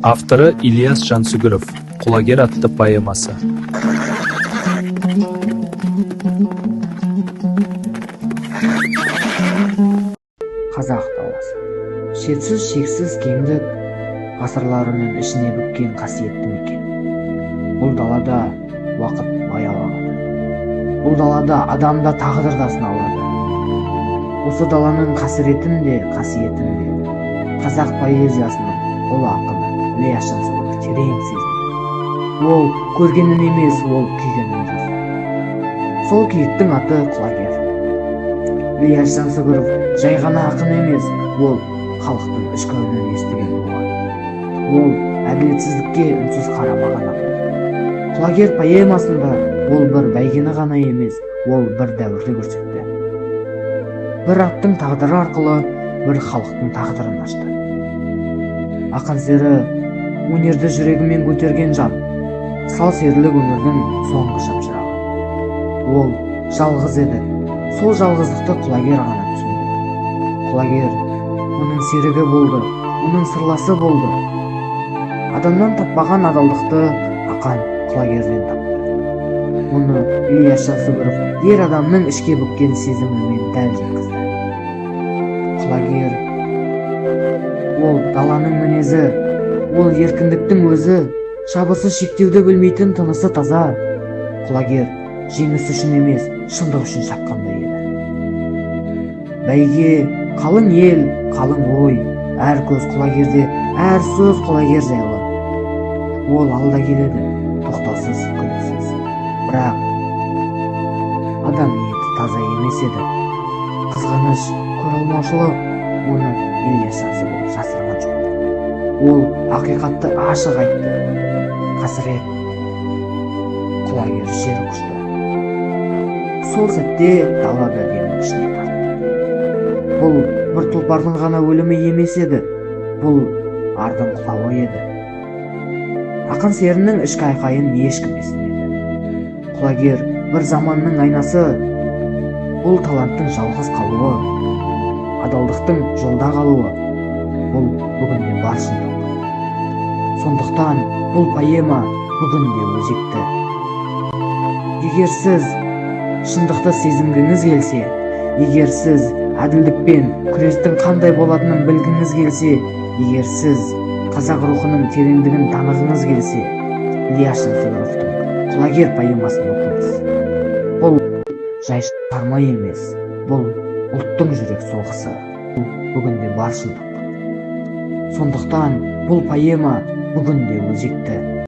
Авторы Ильяс Жансүгіров. Құлагер атты поэмасы. Қазақ даласы. Шетсіз шексіз кеңдік ғасырларының ішіне бүккен қасиетті мекен. Бұл далада уақыт баяу ағады. Бұл далада адамда тағдыр да сыналады. Осы даланың қасіретін де қасиетін де қазақ поэзиясының ұлы ақыны Ильяс Жансүгіров терең сезінді. Ол көргенін емес, ол күйгенін жазды. Сол күйіктің аты құлагер. Ильяс Жансүгіров жай ғана ақын емес, ол халықтың ішкі үнін естіген болған. Ол әділетсіздікке үнсіз қарамаған ақын. Құлагер поэмасында ол бір бәйгені ғана емес, ол бір дәуірді көрсетті. Бір аттың тағдыры арқылы бір халықтың тағдырын ашты. Ақын сері өнерді жүрегімен көтерген жан, сал серілік өмірдің соңғы шамшырағы. Ол жалғыз еді, сол жалғыздықты құлагер ғана түсінді. Құлагер оның серігі болды, оның сырласы болды. Адамнан таппаған адалдықты ақан құлагерден тапты. Мұны Ильяс Жансүгіров ер адамның ішке бүккен сезімімен дәл жеткізді. Құлагер ол даланың мінезі, ол еркіндіктің өзі, шабысы шектеуді білмейтін тынысы таза. Құлагер жеңіс үшін емес, шындық үшін шапқандай еді. Бәйге қалың ел, қалың ой, әр көз құлагерде, әр сөз құлагер жайлы. Ол алда келеді, тоқтаусыз, күліксіз. Бірақ адам ниеті таза емес еді. Қызғаныш, көралмаушылық оны Ильяс Жансүгіров жасырған жоқ. Ол ақиқатты ашық айтты. Қасірет құлагер жер құшты. Сол сәтте дала да денің ішіне тартты. Бұл бір тұлпардың ғана өлімі емес еді, бұл ардың құлауы еді. Ақын серінің ішкі айқайын ешкім естімеді. Құлагер бір заманның айнасы, бұл таланттың жалғыз қалуы, адалдықтың жолда қалуы, бұл бүгінде бар шындық. Сондықтан бұл поэма бүгінде өзекті. Егер сіз шындықты сезінгіңіз келсе, егер сіз әділдікпен күрестің қандай болатынын білгіңіз келсе, егер сіз қазақ рухының тереңдігін танығыңыз келсе, Ильяс Жансүгіровтың құлагер поэмасын оқыңыз. Бұл жай шығарма емес, бұл ұлттың жүрек соғысы, бұл бүгінде бар шындық. Сондықтан бұл поэма бүгінде өзекті.